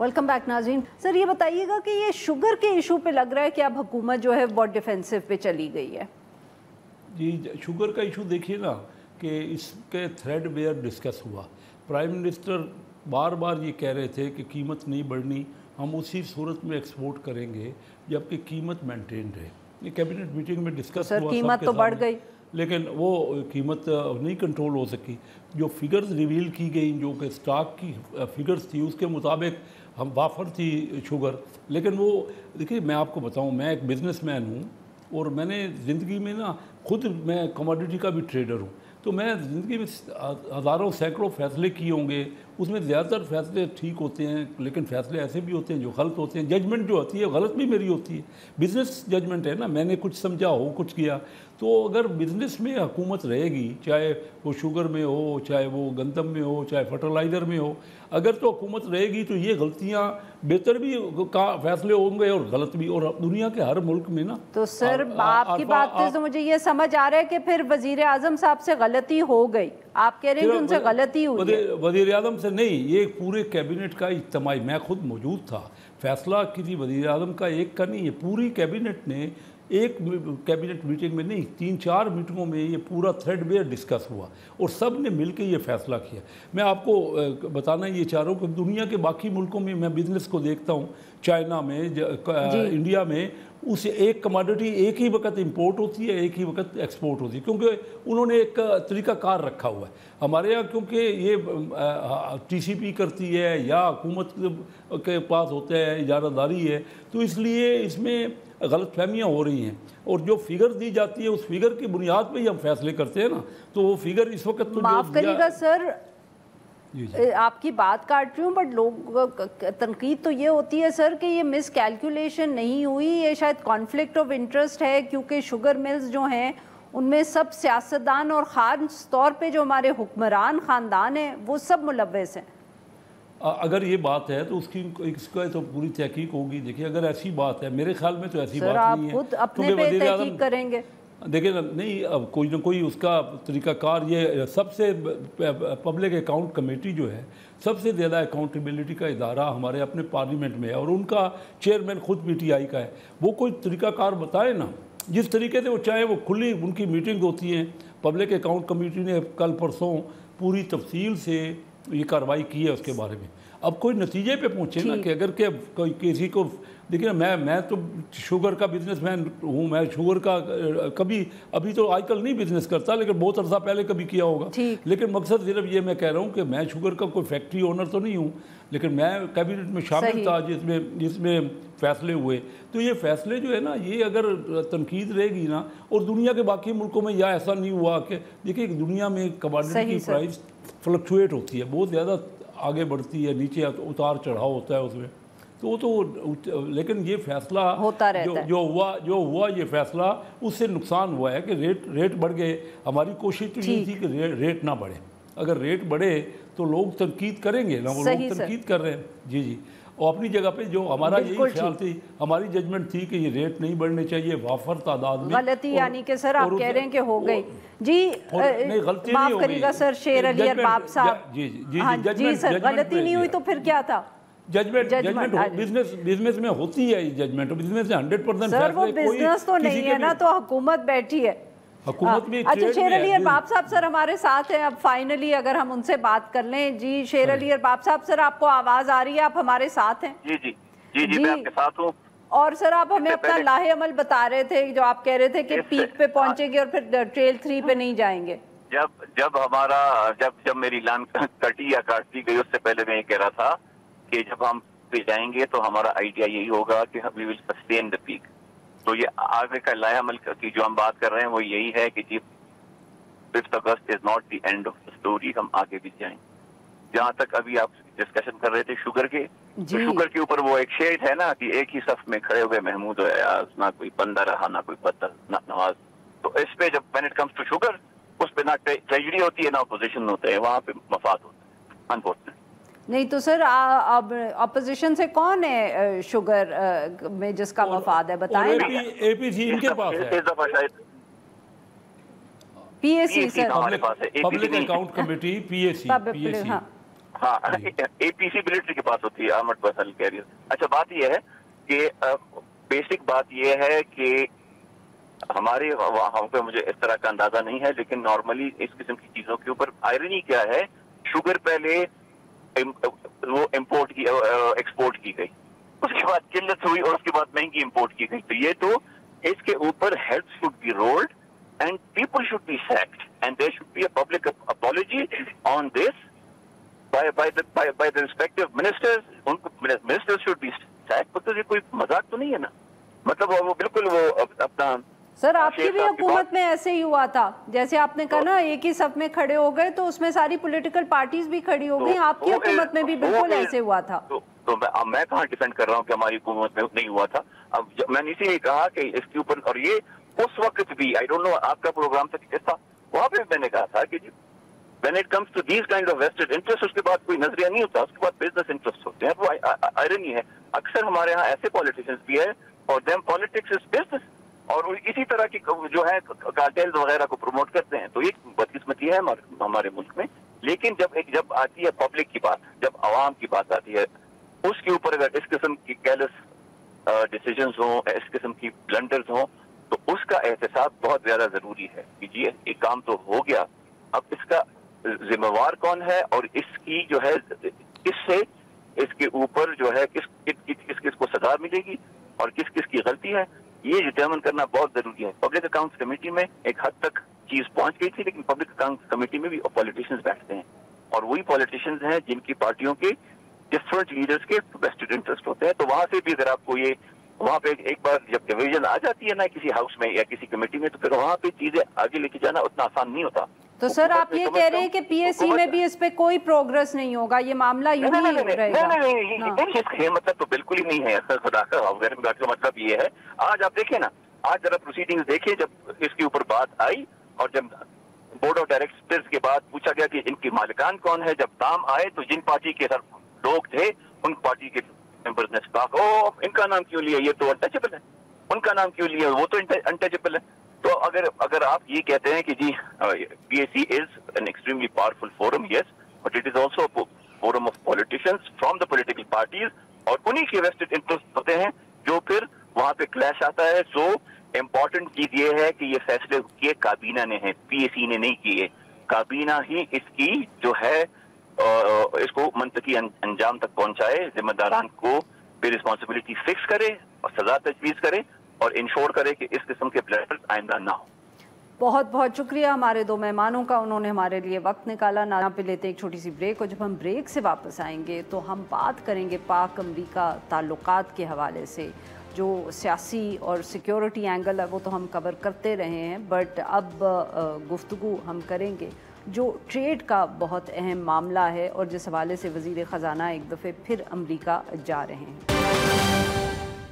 Welcome back ناظرین. سر یہ بتائیے گا کہ یہ شوگر کے ایشو پہ لگ رہا ہے کہ اب حکومت جو ہے بہت ڈیفینسو پہ چلی گئی ہے. جی شوگر کا ایشو دیکھیے نا کہ اس کے تھریڈ بیئر ڈسکس ہوا. پرائم منسٹر بار بار یہ کہہ رہے تھے کہ قیمت نہیں بڑھنی, ہم اسی صورت میں ایکسپورٹ کریں گے جبکہ قیمت مینٹین رہے. یہ کیبنٹ میٹنگ میں ڈسکس ہوا, قیمت تو بڑھ گئی لیکن وہ قیمت نہیں کنٹرول ہو سکی. جو فگرز ریویل کی گئی, جو کہ سٹاک کی فگرز تھی, اس کے مطابق ہم وافر تھی شوگر. لیکن وہ دیکھیے میں آپ کو بتاؤں, میں ایک بزنس مین ہوں اور میں نے زندگی میں نا خود میں کموڈیٹی کا بھی ٹریڈر ہوں, تو میں زندگی میں ہزاروں سینکڑوں فیصلے کیے ہوں گے. اس میں زیادہ تر فیصلے ٹھیک ہوتے ہیں, لیکن فیصلے ایسے بھی ہوتے ہیں جو غلط ہوتے ہیں. ججمنٹ جو ہوتی ہے غلط بھی میری ہوتی ہے. بزنس ججمنٹ ہے نا, میں نے کچھ سمجھا ہو, کچھ کیا. تو اگر بزنس میں حکومت رہے گی, چاہے وہ شوگر میں ہو, چاہے وہ گندم میں ہو, چاہے فرٹیلائزر میں ہو, اگر تو حکومت رہے گی تو یہ غلطیاں بہتر بھی فیصلے ہوں گے اور غلط بھی, اور دنیا کے ہر ملک میں نا. تو سر آپ کی بات سے تو مجھے یہ سمجھ آ رہا ہے کہ پھر وزیر اعظم صاحب سے غلطی ہو گئی. آپ کہہ رہے ہیں کہ ان سے غلطی ہوئی ہے. وزیر اعظم سے نہیں, یہ پورے کیبنٹ کا اجتماعی, میں خود موجود تھا. فیصلہ کسی وزیر اعظم کا ایک کا نہیں ہے, پوری کیبنٹ نے ایک کیبنٹ میٹنگ میں نہیں 3-4 میٹنگوں میں یہ پورا تھریڈ بیئر ڈسکس ہوا اور سب نے مل کے یہ فیصلہ کیا. میں آپ کو بتانا یہ چاہ رہا ہوں کہ دنیا کے باقی ملکوں میں میں بزنس کو دیکھتا ہوں, چائنا میں, انڈیا میں, اس ایک کماڈیٹی ایک ہی وقت امپورٹ ہوتی ہے, ایک ہی وقت ایکسپورٹ ہوتی ہے, کیونکہ انہوں نے ایک طریقہ کار رکھا ہوا ہے. ہمارے یہاں کیونکہ یہ ٹی سی پی کرتی ہے یا حکومت کے پاس ہوتا ہے, اجارہ داری ہے, تو اس لیے اس میں غلط فہمیاں ہو رہی ہیں. اور جو فگر دی جاتی ہے اس فگر کی بنیاد پہ ہی ہم فیصلے کرتے ہیں نا, تو وہ فگر اس وقت تو معاف کریے گا سر, آپ کی بات کاٹ رہی ہوں, بٹ لوگ تنقید تو یہ ہوتی ہے سر کہ یہ مس کیلکولیشن نہیں ہوئی, یہ شاید کانفلکٹ آف انٹرسٹ ہے, کیونکہ شوگر ملز جو ہیں ان میں سب سیاستدان اور خاص طور پہ جو ہمارے حکمران خاندان ہیں وہ سب ملوث ہیں. اگر یہ بات ہے تو اس کا تو پوری تحقیق ہوگی. دیکھیے اگر ایسی بات ہے, میرے خیال میں تو ایسی بات نہیں ہے. سر آپ خود اپنے پہ تحقیق کریں گے. دیکھیں نہیں, اب کوئی نہ کوئی اس کا طریقہ کار, یہ سب سے پبلک اکاؤنٹ کمیٹی جو ہے سب سے زیادہ اکاؤنٹیبلٹی کا ادارہ ہمارے اپنے پارلیمنٹ میں ہے, اور ان کا چیئرمین خود پی ٹی آئی کا ہے. وہ کوئی طریقہ کار بتائے نا, جس طریقے سے وہ چاہے, وہ کھلی ان کی میٹنگ ہوتی ہیں. پبلک اکاؤنٹ کمیٹی نے کل پرسوں پوری تفصیل سے یہ کارروائی کی ہے اس کے بارے میں. اب کوئی نتیجے پہ پہنچے نا کہ اگر کہ کوئی کسی کو, دیکھیں میں تو شوگر کا بزنس مین ہوں, میں شوگر کا کبھی ابھی تو آج کل نہیں بزنس کرتا, لیکن بہت عرصہ پہلے کبھی کیا ہوگا. لیکن مقصد صرف یہ میں کہہ رہا ہوں کہ میں شوگر کا کوئی فیکٹری اونر تو نہیں ہوں, لیکن میں کیبنٹ میں شامل تھا جس میں فیصلے ہوئے. تو یہ فیصلے جو ہے نا, یہ اگر تنقید رہے گی نا, اور دنیا کے باقی ملکوں میں یا ایسا نہیں ہوا کہ دیکھیں دنیا میں کموڈٹی کی پرائس فلکچویٹ ہوتی ہے, بہت زیادہ آگے بڑھتی ہے, نیچے اتار چڑھاؤ ہوتا ہے اس میں, تو لیکن یہ فیصلہ جو ہوا یہ فیصلہ اس سے نقصان ہوا ہے کہ ریٹ بڑھ گئے. ہماری کوشش تو یہ تھی کہ ریٹ نہ بڑھے. اگر ریٹ بڑھے تو لوگ تنقید کریں گے نا, وہ لوگ تنقید کر رہے ہیں. جی اور اپنی جگہ پہ جو ہمارا یہی خیال تھی, ہماری ججمنٹ تھی کہ یہ ریٹ نہیں بڑھنے چاہیے وافر تعداد میں. غلطی یعنی کہ سر آپ کہہ رہے ہیں کہ ہو گئی. جی معاف کریے گا سر, شیر علی ارباب صاحب. جی سر غلطی نہیں ہوئی تو پھر کیا تھا؟ ججمنٹ بزنس میں ہوتی ہے, ججمنٹ بزنس سے 100% سر وہ بزنس تو نہیں ہے نا, تو حکومت بیٹھی ہے. حکومت بھی اچھا شیر علی ارباب صاحب سر ہمارے ساتھ ہیں اب فائنلی, اگر ہم ان سے بات کر لیں. جی شیر علی ارباب صاحب سر آپ کو آواز آ رہی ہے, آپ ہمارے ساتھ ہیں؟ جی میں آپ کے ساتھ ہوں. اور سر آپ ہمیں اپنا لاہ عمل بتا رہے تھے, جو آپ کہہ رہے تھے کہ پیک پہ پہنچے گے اور پھر ٹریل 3 پہ نہیں جائیں گے. جب میری لان کٹی یا کاٹ دی گئی, اس سے پہلے میں یہ کہہ رہا تھا کہ جب ہم پہ جائیں گے تو ہمارا آئیڈیا یہی ہوگا کہ we will sustain the peak. تو یہ آگے کا لائحہ عمل کی جو ہم بات کر رہے ہیں وہ یہی ہے کہ جی 5 August is not the end of the story, ہم آگے بھی جائیں. جہاں تک ابھی آپ ڈسکشن کر رہے تھے شوگر کے, شوگر کے اوپر وہ ایک شیڈ ہے نا کہ ایک ہی صف میں کھڑے ہوئے محمود و ایاز, نہ کوئی بندہ رہا نہ کوئی بدل نہ نواز. تو اس پہ جب when it comes to sugar, اس پہ نہ ٹریجڈی ہوتی ہے نہ اپوزیشن ہوتا ہے, وہاں پہ مفاد ہوتا ہے انفارچونیٹلی. نہیں تو سر اب اپوزیشن سے کون ہے شوگر میں جس کا مفاد ہے بتائیں. اے پی سی ان کے پاس ہے, پی اے سی سر ہمارے پاس ہے, پبلک اکاؤنٹ کمیٹی, پی اے سی. ہاں APC ملٹری کے پاس ہوتی ہے آرمڈ پرسنل کیریئر. اچھا بات یہ ہے کہ بیسک بات یہ ہے کہ ہمارے وہاں پہ مجھے اس طرح کا اندازہ نہیں ہے، لیکن نارملی اس قسم کی چیزوں کے اوپر آئرنی کیا ہے، شوگر پہلے وہ امپورٹ کی ایکسپورٹ کی گئی، اس کے بعد قلت ہوئی اور اس کے بعد مہنگی امپورٹ کی گئی. تو یہ تو اس کے اوپر heads should be rolled and people should be sacked and there should be a public apology on this by the respective ministers. Ministers should be sacked because یہ کوئی مذاق تو نہیں ہے نا. مطلب وہ بالکل وہ اپنا. سر آپ کی بھی حکومت میں ایسے ہی ہوا تھا، جیسے آپ نے کہا نا ایک ہی صف میں کھڑے ہو گئے تو اس میں ساری پولیٹیکل پارٹیز بھی کھڑی ہو گئی. آپ کی حکومت میں بھی بالکل ایسے ہوا تھا. تو میں کہاں ڈیفینڈ کر رہا ہوں کہ ہماری حکومت میں نہیں ہوا تھا. اب میں نے اسی لیے کہا کہ اس کے اوپر، اور یہ اس وقت بھی آئی ڈونٹ نو آپ کا پروگرام تھا کس تھا، وہاں پہ میں نے کہا تھا کہ when it comes to these kind of vested interests اس کے بعد کوئی نظریہ نہیں ہوتا، اس کے بعد بزنس انٹرسٹ ہوتے ہیں. وہ آئرنی ہے. اکثر ہمارے ہاں ایسے پالیٹیشنز بھی ہے اور دیم پالیٹکس از بزنس، اور وہ اسی طرح کی جو ہے کارٹیلز وغیرہ کو پروموٹ کرتے ہیں. تو یہ بدقسمتی ہے ہمارے ملک میں. لیکن جب آتی ہے پبلک کی بات، جب عوام کی بات آتی ہے، اس کے اوپر اگر اس قسم کی کیئرلیس ڈیسیجنز ہوں، اس قسم کی بلنڈرز ہوں، تو اس کا احتساب بہت زیادہ ضروری ہے کہ جی یہ کام تو ہو گیا، اب اس کا ذمہ وار کون ہے، اور اس کی جو ہے کس سے اس کے اوپر جو ہے کس کو سزا ملے گی اور کس کی غلطی ہے، یہ ڈٹرمن کرنا بہت ضروری ہے. پبلک اکاؤنٹس کمیٹی میں ایک حد تک چیز پہنچ گئی تھی، لیکن پبلک اکاؤنٹس کمیٹی میں بھی پالیٹیشنز بیٹھتے ہیں، اور وہی پالیٹیشنز ہیں جن کی پارٹیوں کے ڈفرنٹ لیڈرز کے ویسٹڈ انٹرسٹ ہوتے ہیں. تو وہاں سے بھی اگر آپ کو یہ وہاں پہ ایک بار جب ڈویژن آ جاتی ہے نا کسی ہاؤس میں یا کسی کمیٹی میں، تو پھر وہاں پہ چیزیں آگے لے کے جانا اتنا آسان نہیں ہوتا. تو سر آپ یہ کہہ رہے ہیں کہ پی ایس سی میں بھی اس پہ کوئی پروگرس نہیں ہوگا، یہ معاملہ یوں ہی رہے گا؟ نہیں، مطلب تو بالکل ہی نہیں ہے. خدا کا مطلب یہ ہے، آج آپ دیکھیں نا، آج ذرا پروسیڈنگز دیکھیں، جب اس کے اوپر بات آئی اور جب بورڈ آف ڈائریکٹرز کے بعد پوچھا گیا کہ ان کے مالکان کون ہے، جب نام آئے تو جن پارٹی کے لوگ تھے ان پارٹی کے ممبرز نے کہا ان کا نام کیوں لیا، یہ تو انٹچبل ہے، ان کا نام کیوں لیا، وہ تو انٹچبل ہے. تو اگر آپ یہ کہتے ہیں کہ G P S C is an extremely powerful forum, yes, but it is also forum of politicians from the political parties, اور انہی کے ویسٹڈ انٹرسٹ ہوتے ہیں جو پھر وہاں پہ کلیش آتا ہے. سو امپورٹنٹ چیز یہ ہے کہ یہ فیصلے کیے کابینہ نے ہیں، پی ایس سی نے نہیں کیے. کابینہ ہی اس کی جو ہے اس کو منطقی انجام تک پہنچائے، ذمہ داران کو پھر رسپانسبلٹی فکس کرے اور سزا تجویز کرے اور انشور کرے کہ اس قسم کے بلنڈرز آئندہ نہ ہو. بہت بہت شکریہ ہمارے دو مہمانوں کا، انہوں نے ہمارے لیے وقت نکالا. یہاں پہ لیتے ایک چھوٹی سی بریک، اور جب ہم بریک سے واپس آئیں گے تو ہم بات کریں گے پاک امریکہ تعلقات کے حوالے سے. جو سیاسی اور سیکیورٹی اینگل ہے وہ تو ہم کور کرتے رہے ہیں، بٹ اب گفتگو ہم کریں گے جو ٹریڈ کا بہت اہم معاملہ ہے، اور جس حوالے سے وزیر خزانہ ایک دفعہ پھر امریکہ جا رہے ہیں.